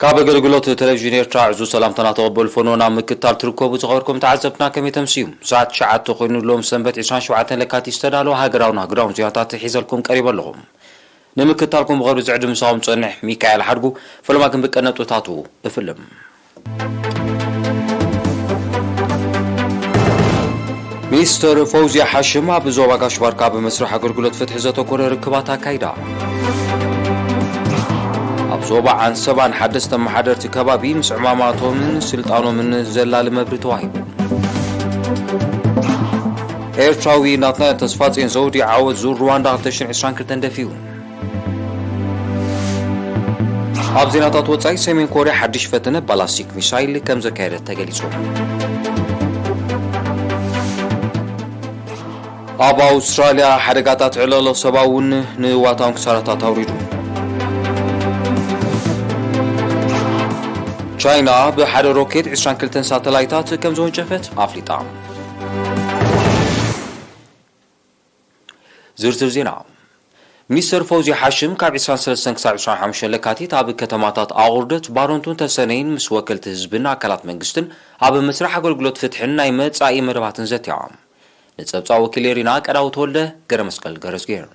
كاب أجلجلوت تلفزيون يرتاع عزو سلام تناطبل فنونا مكتال تركوب وتغيركم تعذبنا كم يتمسيم ساعة شعات تقولون لهم سنبت عشان شوعتين لكات يستدالو هاجراون زيادات حيزلكم قريبا لهم نمكتالكم غير زعد مساهم تصنح ميكائيل حرقو فلما كان بكنت وتاتو بفيلم مستر فوزي حاشم بزوبا كاشبار كاب مسرح أجلجلوت فتح زتو كور ركباتها كايدا أبزوبا عن سبعن حدث تم حضرت كبابي مس عماماتو من سلطانو من زلال مبريتو هاي إيرتراوي ناتنا تصفاتين زودي عاود زور رواندا تشن عشران كرتن دفيون أبزيناتات وطاي سيمين كوريا حدش فتنة بلاستيك ميسايل كم زكايرة تغليسو أبا أستراليا حركاتات علالو سباون نواتان كسارتا توريدو تشاينا بحر روكيت 20 كلتن ساتلايتات كم زون جفت أفليطا زرزر زينا مستر فوزي حاشم كاب 23 لكاتي تاب كتماتات أغردت بارونتون تسنين مسوكلت حزبنا أكلات منجستن أب مسرح أغلقلوت فتحن نايمت أي مرباتن زتيعام نتصبصا وكيليرينا كراو تولده قرمسقل قرسقير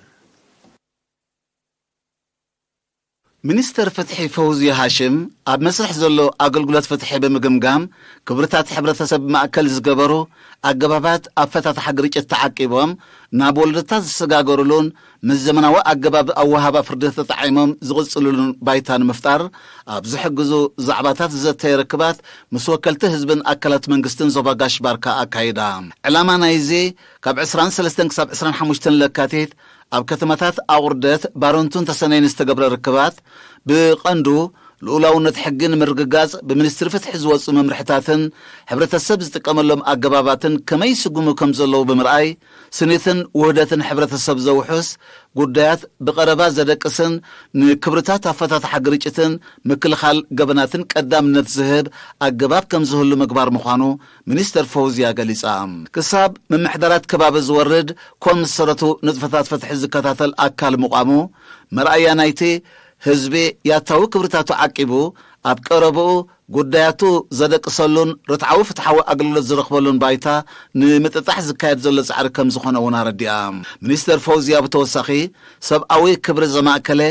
منستر فتحي فوزي هاشم اب مسرح زلو اغلغلات فتحي بمغمغام كبرتات حبرتسب ماكل زغبرو اغبابات افታት حقرጭ ተዓቂቦም ናብ ወልደታት ዝሰጋገሩሉን ምዘመናዊ አገባብ አዋሃባ ፍርደት ተጣዒሞም ዝቕጽሉሉን ባይታን መፍጣር ኣብ ዝሕግዙ ዛዕባታት ዘተይረክባት መስወከልቲ ህዝብን አካላት መንግስትን ዘባጋሽ ባርካ አካይዳ ዕላማ ናይዚ ካብ 23 ክሳብ 25 ለካቲት ኣብ ከተማታት አውርደት ባሮንቱን ተሰነይን ዝተገብረ ርክባት ብቐንዱ لولاونت حقن مرغغاز بمنستر فتح زوص ممرحتاتن حبرتسب زتقملهم اغباباتن كما يسغمو كم زلو بمرأي سنيتن وحدتن حبرتسب زوحس ጉዳያት በቀረባ ዘደቅስን ንክብርታት አፈታት ሐግርጭትን ምክልኻል ገበናትን ቀዳምነት ዝህብ አገባብ ከም ዝህሉ ምግባር መዃኑ ሚኒስተር ፈውዚያ ገሊጻ ክሳብ መምሕደራት ከባቢ ዝወርድ ኮን መሰረቱ ንጥፈታት ፈትሕ ዝከታተል አካል መቋሙ መርአያ ናይቲ ህዝቢ ያታው ክብርታቱ ዓቂቡ ኣብ ቀረቡ ጉዳያቱ ዘደቅሰሉን ርትዓው ፍትሐዊ አገልግሎት ዝረኽበሉን ባይታ ንምጥጣሕ ዝካየድ ዘሎ ጻዕሪ ከም ዝኾነ ወና ረዲኣ ሚኒስተር ፈውዚያ በተወሳኺ ሰብኣዊ ክብሪ ዘማእከለ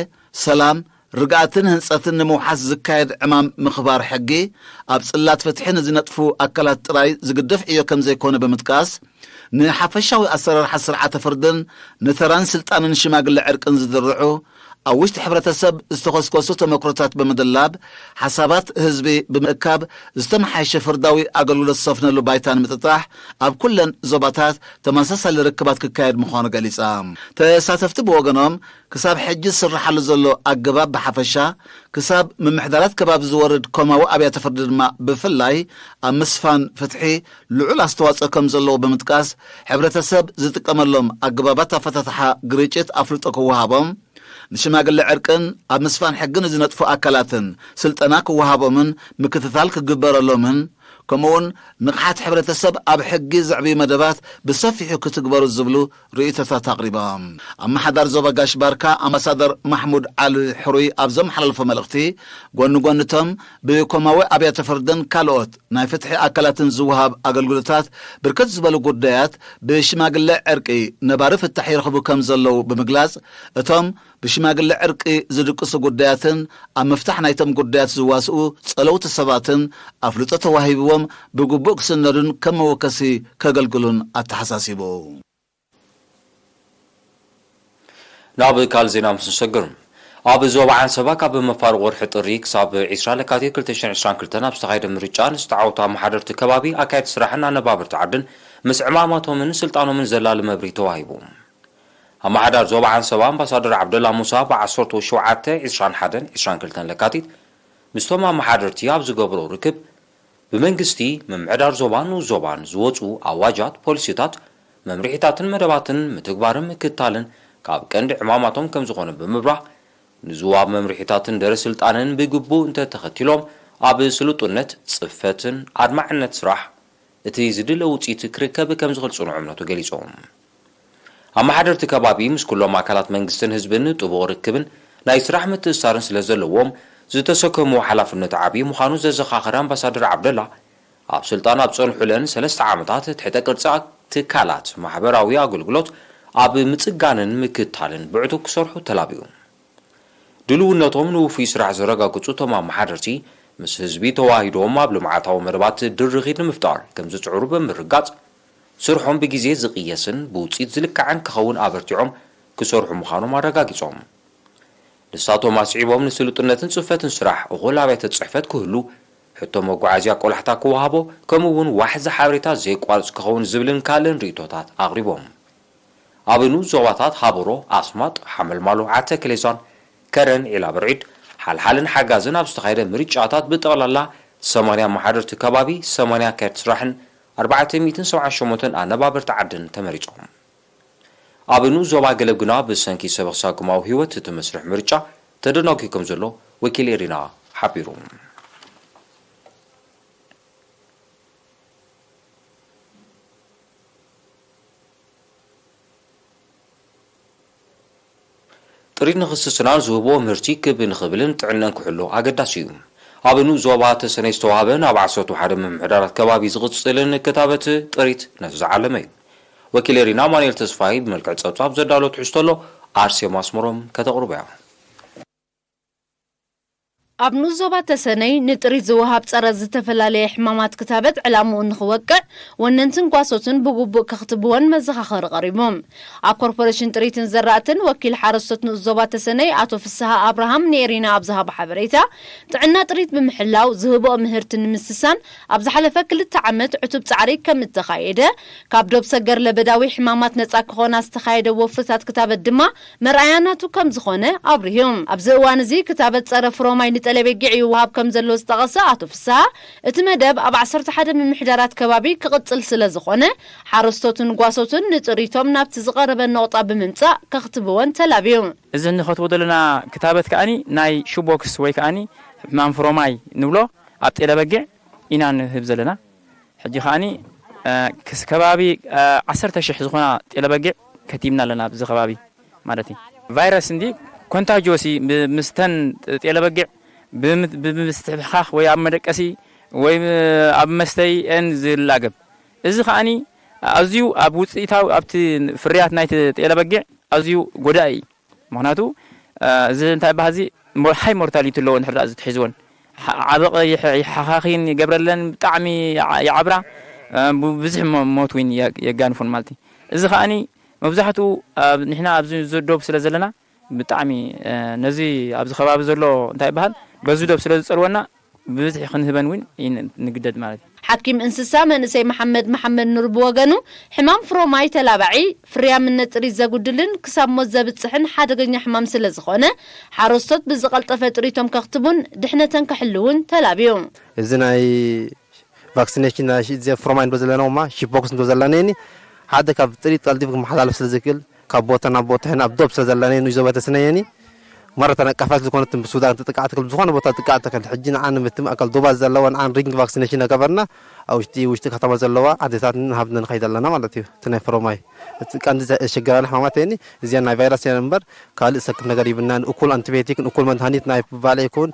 ሰላም ርግኣትን ህንጸትን ንምውሓስ ዝካየድ ዕማም ምኽባር ሕጊ ኣብ ጽላት ፍትሕን ዝነጥፉ ኣካላት ጥራይ ዝግደፍ ዕዮ ከም ዘይኮነ ብምጥቃስ ንሓፈሻዊ ኣሰራርሓ ስርዓተ ፍርድን ንተራን ስልጣንን ሽማግለ ዕርቅን ዝድርዑ أوشت حبرتسب استخصصو تمكرتات بمدلاب حسابات حزبي بمكاب استمح شفرداوي اغلول الصفنا لو بايتان متطاح اب كلن زباتات تماسسل ركبات ككايد مخانو غليصام تساتفت بوغنوم كساب حج سرحل زلو اغباب بحفشا كساب من محضرات كباب زورد كوماو ابيات فرد ما بفلاي امسفان فتحي لعل استواصكم زلو بمتقاس حبرتسب زتقملهم اغبابات فتتها غريچت افلطكو وهابم نشماغل عرقن اب مسفان حقن زنطفو اكلاتن سلطنا كوهابومن مكتتال كغبرلومن كمون نقحات حبرتسب اب حقي زعبي مدبات بصفيحو كتغبرو زبلو رئيتتا تقريبا اما حدار زوباغاش باركا امباسادر محمود علي حروي ابزم حللف ملختي غونتم بكوماوي ابيات فردن كالوت ناي فتحي اكلاتن زوهاب اغلغلتات بركت زبلو غدايات بشماغل عرقي نبار فتح يرخبو كم زلو بمغلاص اتم بشماغل عرقي زدقسو غداياتن ام مفتاح نايتم غدايات زواسو صلوت سباتن افلطه توهيبوم بغبوك سنرن كما وكسي كغلغلون اتحساسيبو ناب كالزينا مسشغر اب زوبا عن سباك اب مفارق ورح طريق صاب 20 لكاتي 2020 كلتنا بستغايد مريجان استعوتا محاضرت كبابي اكايد سراحنا نبابر تعدن مسعماماتهم من سلطانهم من زلال مبري توهيبو اما حدار زوبا عن سبا امباسادر عبد الله موسى بعصرت وشوعته 20 كلتن لكاتي مستوما محاضرتي اب زغبرو ركب بمنجستي ممعدار زوبان وزوبان زوصو اواجات بوليسيتات ممرحيتاتن مدباتن متغبارن مكتالن كاب كند عماماتهم كم زغون بمبراح نزواب ممرحيتاتن در سلطانن بغبو انت تختيلوم اب سلطنت صفتن ادمعنت سراح اتي زدل وصيت كركب كم زغلصون عملتو غليصوم اما حضرت كبابي مس كلهم اكلات منجستن حزبن طبو ركبن ناي سراح متسارن سلازلوم ዝተሰከሙ ሓላፍነት ዓብዪ ምዃኑ ዘዘኻኽረ ኣምባሳደር ዓብደላ ኣብ ስልጣን ኣብ ፀንሑለን 3 ዓመታት ትሕተ ቅርፂ ትካላት ማሕበራዊ ኣገልግሎት ኣብ ምጽጋንን ምክታልን ብዕቱብ ክሰርሑ ተላቢዩ ድልውነቶም ንውፍይ ስራሕ ዘረጋግጹ እቶም ኣመሓደርቲ ምስ ህዝቢ ተዋሂዶም ኣብ ልምዓታዊ መርባት ድርኺት ንምፍጣር ከም ዝፅዕሩ ብምርጋጽ ስርሖም ብግዜ ዝቕየስን ብውፅኢት ዝልክዐን ክኸውን ኣበርቲዖም ክሰርሑ ምዃኖም ኣረጋጊጾም ንሳቶም ኣስዒቦም ንስልጡነትን ጽፈትን ስራሕ እኹል ኣባይተ ጽሕፈት ክህሉ ሕቶ መጓዓዝያ ቆላሕታ ክወሃቦ ከምኡውን ዋሕዚ ሓበሬታ ዘይቋርጽ ክኸውን ዝብልን ካልእን ርእቶታት ኣቕሪቦም ኣብኑ ዞባታት ሃበሮ ኣስማጥ ሓመልማሎ ዓተ ክሌዛን ከረን ዒላ ብርዒድ ሓልሓልን ሓጋዝን ኣብ ዝተኻየደ ምርጫታት ብጠቕላላ 80 ኣመሓደርቲ ከባቢ 80 ካርት ስራሕን 478 ኣነባበርቲ ዓድን ተመሪጾም ኣብኑ ዞባ ገለብ ግና ብሰንኪ ሰበክሳጉማዊ ህይወት እቲ መስርሕ ምርጫ ተደናጊ ከም ዘሎ ወኪል ኤሪና ሓቢሩ ጥሪት ንኽስስናን ዝህቦ ምህርቲ ክብ ንኽብልን ጥዕናን ክሕሎ ኣገዳሲ እዩ ኣብኑ ዞባ ተሰነይ ዝተዋሃበ ናብ 11 ምምሕዳራት ከባቢ ዝቕፅልን ክታበት ጥሪት ነቲ ዝዓለመ እዩ ወኪል ኤሪና ማንኤል ተስፋይ ብመልክዕ ፀብጻብ ዘዳሎ ትሕዝቶ ኣሎ ኣርሴማ ኣስመሮም ከተቕርቡ እያ ኣብ ዞባ ተሰነይ ንጥሪት ዝወሃብ ፀረ ዝተፈላለየ ሕማማት ክታበት ዕላምኡ ንኽወቅዕ ወነንትን ጓሶትን ብግቡእ ከኽትብዎን መዘኻኸሪ ቀሪቦም ኣብ ኮርፖሬሽን ጥሪትን ዘራእትን ወኪል ሓረስቶት ዞባ ተሰነይ ኣቶ ፍስሓ ኣብርሃም ንኤሪና ኣብ ዝሃቦ ሓበሬታ ጥዕና ጥሪት ብምሕላው ዝህቦ ምህርቲ ንምስሳን ኣብ ዝሓለፈ 2 ዓመት ዕቱብ ፃዕሪ ከም እተኻየደ ካብ ዶብ ሰገር ለበዳዊ ሕማማት ነፃ ክኾና ዝተኻየደ ወፍርታት ክታበት ድማ መርኣያናቱ ከም ዝኾነ ኣብርሂዮም ኣብዚ እዋን እዚ ክታበት ፀረ ፍሮማይ ለበጊዕ ይወሃብ ከም ዘሎ ዝተቐሰ ኣቶ ፍስሓ እቲ መደብ ኣብ 11 ምምሕዳራት ከባቢ ክቕፅል ስለ ዝኾነ ሓረስቶትን ጓሶትን ንጥሪቶም ናብቲ ዝቐረበ ነቕጣ ብምምጻእ ከኽትብዎን ተላብዮም እዚ ንኸትቦ ዘለና ክታበት ከኣኒ ናይ ሹቦክስ ወይ ከኣኒ ሕማም ፍሮማይ ንብሎ ኣብ ጤለበጊዕ ኢና ንህብ ዘለና ሕጂ ከኣኒ ከባቢ 10,000 ዝኾና ጤለበጊዕ ከቲብና ኣለና ብዚ ከባቢ ማለት እዩ ቫይረስ እንዲ ኮንታጂዮሲ ምስተን ጤለበጊዕ ብምስትሕኻኽ ወይ ኣብ መደቀሲ ወይ ኣብ መስተይ እን ዝላገብ እዚ ከኣኒ ኣዝዩ ኣብ ውፅኢታዊ ኣብቲ ፍርያት ናይቲ ጤለበጊዕ ኣዝዩ ጎዳኢ ምክንያቱ እዚ እንታይ ባሃዚ ሃይ ሞርታሊቲ ኣለዎ እንድሕር ዝትሒዝዎን ዓበቕ ይሓኻኺን ይገብረለን ብጣዕሚ ይዓብራ ብዙሕ ሞት ውን የጋንፉን ማለት እዩ እዚ ከኣኒ መብዛሕትኡ ንሕና ኣብዚ ዘዶብ ስለ ዘለና ብጣዕሚ ነዚ ኣብዚ ከባቢ ዘሎ እንታይ ባሃል በዙ ዶብ ስለ ዝፀልወና ብዙሕ ክንህበን ውን ንግደድ ማለት እዩ ሓኪም እንስሳ መንእሰይ መሐመድ ኑር ብወገኑ ሕማም ፍሮማይ ተላባዒ ፍርያምነት ጥሪት ዘጉድልን ክሳብ ሞት ዘብፅሕን ሓደገኛ ሕማም ስለ ዝኾነ ሓረስቶት ብዝቐልጠፈ ጥሪቶም ከኽትቡን ድሕነተን ከሕልውን ተላብዮም እዚ ናይ ቫክሲኔሽን ናይ ፍሮማይ ንዶ ዘለናማ ሺፖክስ ንዶ ዘለናኒ ሓደ ካብ ጥሪት ቀልጢፍ ክመሓላለፍ ስለ ዝክእል ካብ ቦታ ናብ ቦታ ሕና ኣብ ዶብ ስለ ዘለናኒ ዞባ ተሰነየኒ مرة نقفات اللي كانت بالسودان تقعد كل زخانة بطل تقعد كل حجينا عن متم أكل دوباز زلوا عن رينج فاكسينيشن كبرنا أو وشتي كتاب زلوا عادة نهبنا نخيد لنا مالتي تنافروا كان شجران حماتيني زين فيروس ينبر قال سكن قريبنا أكل أنتبيوتيك أكل من هنيت نايف بالي يكون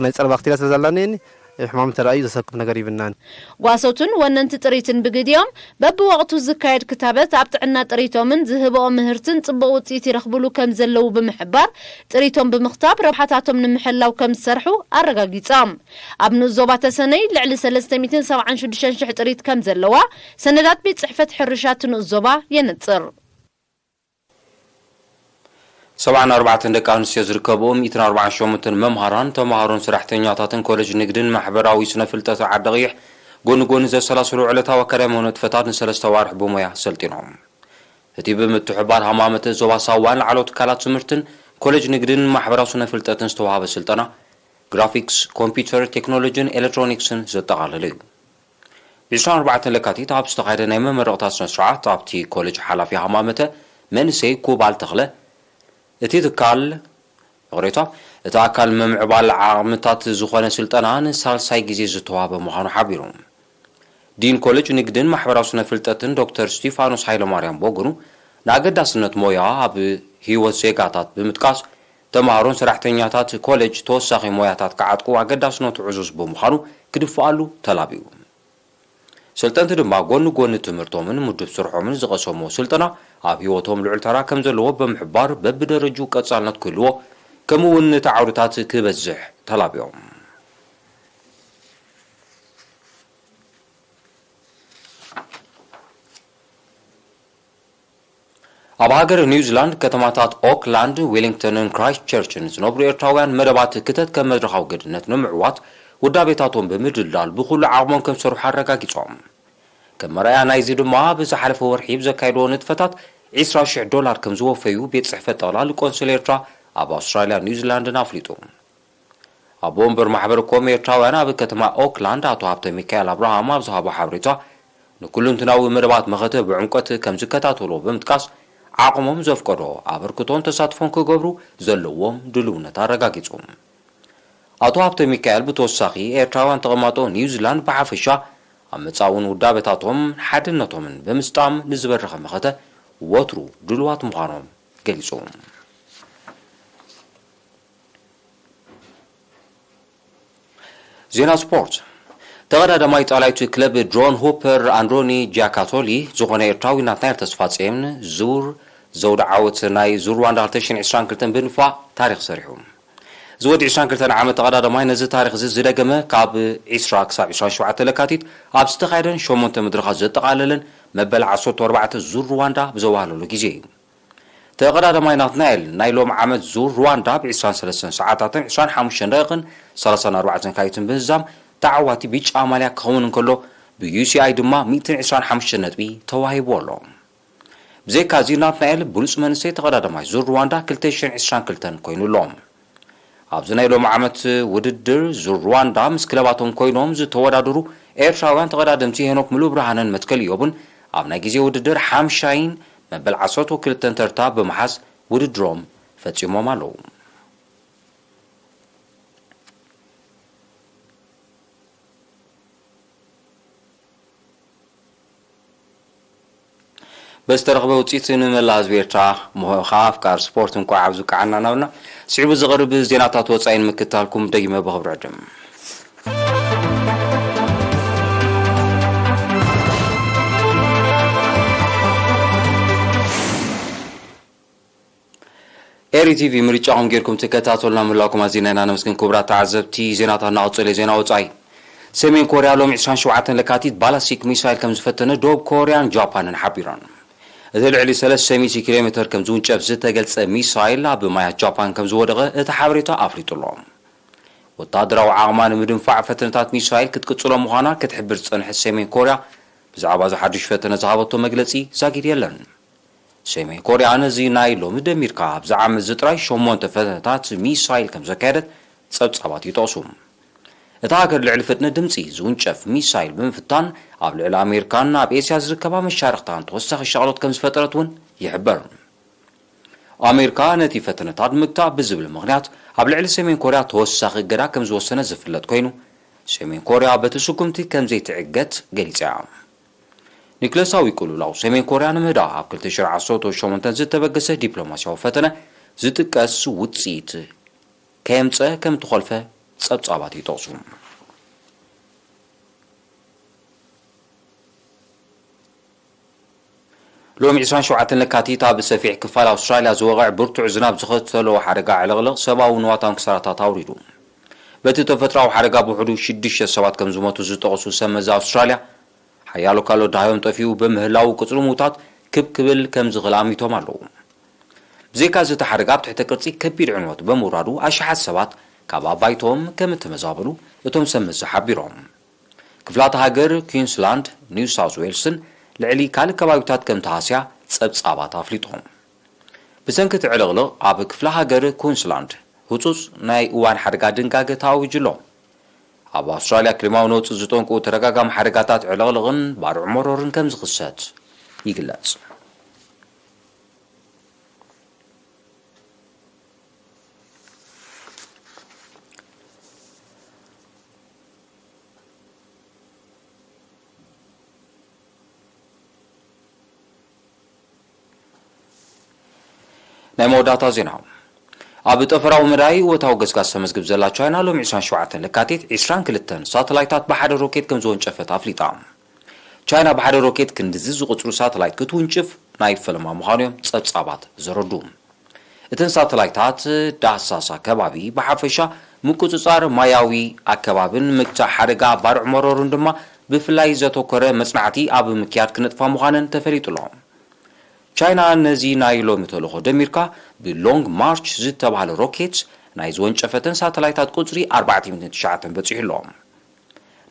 يصير بكتيريا زلانيني حمام ترأي سكن قريبنا واسوتن وننت تريتن بقديم بب وقتو زكايد كتابات عبتعنا تريتهم من ذهبوا مهرتن طبقوا تيتي رخبلو كم زلوا بمحبار تريتهم بمختاب ربحاتهم من محلاو كم سرحوا الرقاقيتام ابن الزوبات سني لعلي 370 شدشان شح تريت كم زلوا سندات بيت صحفة حرشات الزوبا ينتصر 74 ደቂ ኣንስትዮ ዝርከብዎም 148 መምሃራን ተማሃሮን ስራሕተኛታትን ኮሌጅ ንግድን ማሕበራዊ ስነ ፍልጠት ዓዲ ቀይሕ ጎንጎን ዘሰላስሉ ዕለታዊ ኣካዳሚያዊ ንጥፈታት ንሰለስተ ዋርሕ ብሞያ ሰልጢኖም እቲ ብምትሕባር ሃማመት ዞባ ሳዋን ላዕለዎት ትካላት ትምህርትን ኮሌጅ ንግድን ማሕበራዊ ስነ ፍልጠትን ዝተዋሃበ ስልጠና ግራፊክስ ኮምፒውተር ቴክኖሎጂን ኤሌክትሮኒክስን ዘጠቃለለ እዩ ብ24 ለካቲት ኣብ ዝተኻየደ ናይ መመረቕታት ስነ ስርዓት ኣብቲ ኮሌጅ ሓላፊ ሃማመተ መንእሰይ ኩባል ተኽለ እቲ ትካል ወሬታ እቲ ኣካል መምዕባል ዓቕምታት ዝኾነ ስልጠና ንሳልሳይ ግዜ ዝተዋሃበ ምዃኑ ሓቢሮም ዲን ኮሌጅ ንግድን ማሕበራዊ ስነ ፍልጠትን ዶክተር ስቲፋኖስ ሃይለማርያም ቦግኑ ንኣገዳስነት ሞያ ኣብ ህይወት ዜጋታት ብምጥቃስ ተማሃሮን ሰራሕተኛታት ኮሌጅ ተወሳኺ ሞያታት ከዓጥቁ ኣገዳስነቱ ዕዙዝ ብምዃኑ ክድፍኣሉ ተላቢዩ ስልጠንቲ ድማ ጎኒ ትምህርቶምን ምድብ ስርሖምን ዝቐሰምዎ ስልጠና ኣብ ህይወቶም ልዑል ተራ ከም ዘለዎ ብምሕባር በብደረጁ ቀጻልነት ክህልዎ ከምኡውን ተዓውድታት ክበዝሕ ተላቢዮም ኣብ ሃገር ኒውዚላንድ ከተማታት ኦክላንድ ዌሊንግተንን ክራይስትቸርችን ዝነብሩ ኤርትራውያን መደባት ክተት ከም መድረኻዊ ግድነት ንምዕዋት ውዳቤታቶም ብምድላል ብኩሉ ዓቕሞም ከም ዝሰርሑ ኣረጋጊጾም ከም መርኣያ ናይዚ ድማ ብዝሓለፈ ወርሒ ብዘካይድዎ ንጥፈታት $20,000 ከም ዝወፈዩ ቤት ጽሕፈት ጠቕላሊ ቆንስል ኤርትራ ኣብ ኣውስትራልያ ኒውዚላንድን ኣፍሊጡ ኣብ ወንበር ማሕበረኮም ኤርትራውያን ኣብ ከተማ ኦክላንድ ኣቶ ሃብተ ሚካኤል ኣብርሃም ኣብ ዝሃቦ ሓበሬታ ንኩልንትናዊ መደባት መኸተ ብዕምቀት ከም ዝከታተልዎ ብምጥቃስ ዓቕሞም ዘፍቀዶ ኣበርክቶን ተሳትፎን ክገብሩ ዘለዎም ድልውነት ኣረጋጊጹ ኣቶ ሃብተ ሚካኤል ብተወሳኺ ኤርትራውያን ተቐማጦ ኒውዚላንድ ብሓፈሻ ኣብ መጻውን ውዳቤታቶም ሓድነቶምን ብምስጣም ንዝበረኸ መኸተ ወትሩ ድልዋት ምዃኖም ገሊጹ ዜና ስፖርት ተቐዳዳማይ ጣልያዊት ክለብ ድሮን ሆፐር አንድሮኒ ጃካቶሊ ዝኾነ ኤርትራዊ ናትናኤል ተስፋጽዮን ዘውዲ ዓወት ናይ ዙር ሩዋንዳ 2022 ብምድፋዕ ታሪክ ሰሪሑ ዝወዲ 22 ዓመት ተቐዳዳማይ ነዚ ታሪክ ዝደገመ ካብ 20 ክሳብ 27 ለካቲት ኣብ ዝተኻየደን 8 መድረኻት ዘጠቓለለን መበል 14 ዙር ሩዋንዳ ብዘዋህለሉ ግዜ እዩ ተቐዳዳማይ ናትናኤል ናይ ሎም ዓመት ዙር ሩዋንዳ ብ23 ሰዓታትን 25 ደቂቕን 34 ካይትን ብህዛም ተዓዋቲ ቢጫ ማልያ ክኸውን እንከሎ ብዩሲአይ ድማ 125 ነጥቢ ተዋሂቡ ኣሎ ብዘይካዚ ናትናኤል ብሉፅ መንሰይ ተቐዳዳማይ ዙር ሩዋንዳ 2022 ኮይኑሎም ኣብዚ ናይ ሎም ዓመት ውድድር ዙር ሩዋንዳ ምስ ክለባቶም ኮይኖም ዝተወዳደሩ ኤርትራውያን ተቐዳደምቲ ሄኖክ ሙሉእ ብርሃንን መትከል ኢዮብን ኣብ ናይ ግዜ ውድድር 50 መበል 12 ተርታ ብምሓዝ ውድድሮም ፈጺሞም ኣለዉ በስተረኸበ ውፅኢት ንመላ ህዝቢ ኤርትራ ኣፍቃር ስፖርት እንኳ ዓብዙ ከዓና ናብና ስዒቡ ዝቐርብ ዜናታት ወፃኢ ንምክትታልኩም ደጊመ ብኽብሪ ዕድም ኤሪ ቲቪ ምርጫኹም ጌርኩም ትከታተሉና ምላኩም ኣዚና ኢና ነመስግን ክቡራት ተዓዘብቲ ዜናታት ናቕፅል ዜና ወፃኢ ሰሜን ኮርያ ሎም 27 ለካቲት ባላስቲክ ሚሳይል ከም ዝፈተነ ደቡብ ኮርያን ጃፓንን ሓቢሮም እቲ ልዕሊ 300 ኪሎ ሜትር ከም ዝውንጨፍ ዝተገልጸ ሚሳይል ኣብ ማያት ጃፓን ከም ዝወደቐ እቲ ሓበሬታ ኣፍሊጡሎ ወታደራዊ ዓቕማ ንምድንፋዕ ፈተነታት ሚሳይል ክትቅጽሎ ምዃና ክትሕብር ዝጸንሐት ሰሜን ኮርያ ብዛዕባ ዝሓድሽ ፈተነ ዝሃበቶ መግለጺ ዛጊድ የለን ሰሜን ኮርያ ነዚ ናይ ሎሚ ደሚርካ ኣብ ዝዓመት ዝጥራይ 8 ፈተነታት ሚሳይል ከም ዘካየደት ጸብጻባት ይጠቕሱ እቲ ሃገር ልዕሊ ፍጥነት ድምፂ ዝውንጨፍ ሚሳይል ብምፍታን ኣብ ልዕሊ ኣሜሪካን ኣብ ኤስያ ዝርከባ መሻርክታን ተወሳኺ ሸቕሎት ከም ዝፈጠረት እውን ይሕበር ኣሜሪካ ነቲ ፈተነታት ምግታእ ብዝብል ምኽንያት ኣብ ልዕሊ ሰሜን ኮርያ ተወሳኺ እገዳ ከም ዝወሰነ ዝፍለጥ ኮይኑ ሰሜን ኮርያ በቲ ስጉምቲ ከም ዘይትዕገት ገሊጻ ኒክለሳዊ ቁልውላው ሰሜን ኮርያ ንምህዳር ኣብ 2018 ዝተበገሰ ዲፕሎማስያዊ ፈተነ ዝጥቀስ ውፅኢት ከየምፀ ከም ትኾልፈ ጸብጻባት ይጠቕሱ ሎም 27 ለካቲት ኣብ ሰፊሕ ክፋል ኣውስትራልያ ዝወቕዕ ብርቱዕ ዝናብ ዝኸተሎ ሓደጋ ዕለቕልቕ ሰብኣዊ ንዋታውን ክሳራታት ኣውሪዱ በቲ ተፈጥራዊ ሓደጋ ብውሕዱ 6 ሰባት ከም ዝሞቱ ዝጠቕሱ ሰመዚ ኣውስትራልያ ሓያሎ ካልኦት ዳሃዮም ጠፊኡ በምህላው ቅጽሪ ሙታት ክብል ከም ዝኽእል ኣሚቶም ኣለዉ ብዘይካዚ እቲ ሓደጋ ኣብ ትሕቲ ቅርጺ ከቢድ ዕንወት ብምውራዱ ኣሽሓት ሰባት ካብ ኣባይቶም ከም እተመዛበሉ እቶም ሰመዚ ሓቢሮም ክፍላት ሃገር ኩዊንስላንድ ኒው ሳውዝ ዌልስን ልዕሊ ካልእ ከባቢታት ከም ተሃስያ ጸብጻባት ኣፍሊጦም ብሰንኪ እቲ ዕልቕልቕ ኣብ ክፍለ ሃገር ኩዊንስላንድ ህፁፅ ናይ እዋን ሓደጋ ድንጋጌ ተኣውጅሎ ኣብ ኣውስትራልያ ክሊማዊ ነውፅእ ዝጠንቁ ተረጋጋሚ ሓደጋታት ዕልቕልቕን ባርዕ መሮርን ከም ዝኽሰት ይግለጽ ናይ መወዳእታ ዜና ኣብ ጠፈራዊ መዳይ ወታው ገስጋስ ተመዝግብ ዘላ ቻይና ሎም 27 ለካቲት 22 ሳተላይታት ብሓደ ሮኬት ከም ዝወንጨፈት ኣፍሊጣ ቻይና ብሓደ ሮኬት ክንድዚ ዝቕፅሩ ሳተላይት ክትውንጭፍ ናይ ፈለማ ምዃኖም ጸብጻባት ዘረዱ እተን ሳተላይታት ዳሳሳ ከባቢ ብሓፈሻ ምቁጽጻር ማያዊ ኣከባብን ምክታሕ ሓደጋ ባርዕ መሮሩን ድማ ብፍላይ ዘተኮረ መጽናዕቲ ኣብ ምክያድ ክንጥፋ ምዃነን ተፈሊጡሎም ቻይና ነዚ ናይ ሎሚ ተልእኾ ደሚርካ ብሎንግ ማርች ዝተባሃለ ሮኬት ናይ ዝወንጨፈተን ሳተላይታት ቁጽሪ 409 በፂሑሎም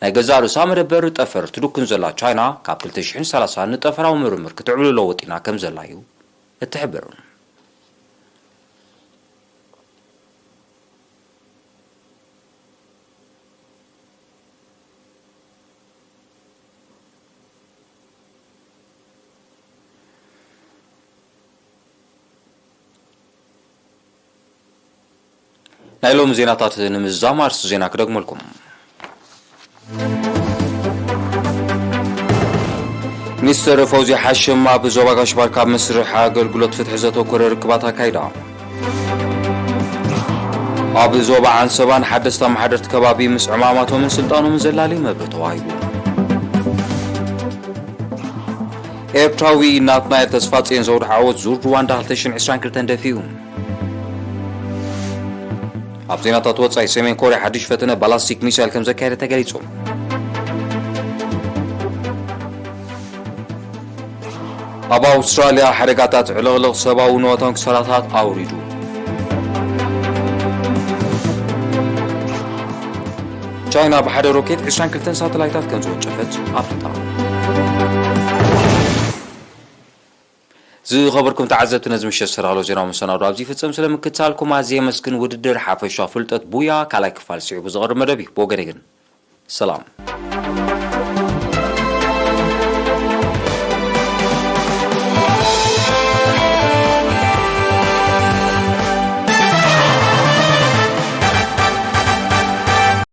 ናይ ገዛ ርእሳ መደበር ጠፈር ትድኩን ዘላ ቻይና ካብ 2030 ንጠፈራዊ ምርምር ክትዕብልሎ ወጢና ከም ዘላ እዩ እትሕብር ናይሎም ዜናታት ንምዛማርስ ዜና ክደግመልኩም ሚኒስትር ፈውዚ ሓሽም ኣብ ዞባ ጋሽባር ካብ መስርሕ ኣገልግሎት ፍትሒ ዘተኮረ ርክባት ኣካይዳ ኣብ ዞባ ዓንሰባን ሓደስታ ማሕደርቲ ከባቢ ምስ ዕማማቶምን ስልጣኖምን ዘላሊ መብሪ ተዋሂቡ ኤርትራዊ ናትናኤል ተስፋጽዮን ዘውድሕ ዓወት ዙር ሩዋንዳ 2022 ደፊኡ ኣብ ዜናታት ወጻኢ ሰሜን ኮርያ ሓድሽ ፈተነ ባላስቲክ ሚሳይል ከም ዘካየደ ተገሊጹ ኣብ ኣውስትራልያ ሓደጋታት ዕለቕልቕ ሰብኣዊ ንዋታውን ክሳራታት ኣውሪዱ ቻይና ብሓደ ሮኬት 22 ሳተላይታት ከም ዝወንጨፈት ኣፍሊጣ ዝኸበርኩም ተዓዘብቲ ነዚ ምሸት ዝተረኸሎ ዜናዊ መሰናዶ ኣብዚ ፍጸም ስለምክትታልኩም ኣዝየ መስግን ውድድር ሓፈሻ ፍልጠት ቡያ ካልኣይ ክፋል ስዒቡ ዝቐርብ መደብ እዩ ብወገነ ግን ሰላም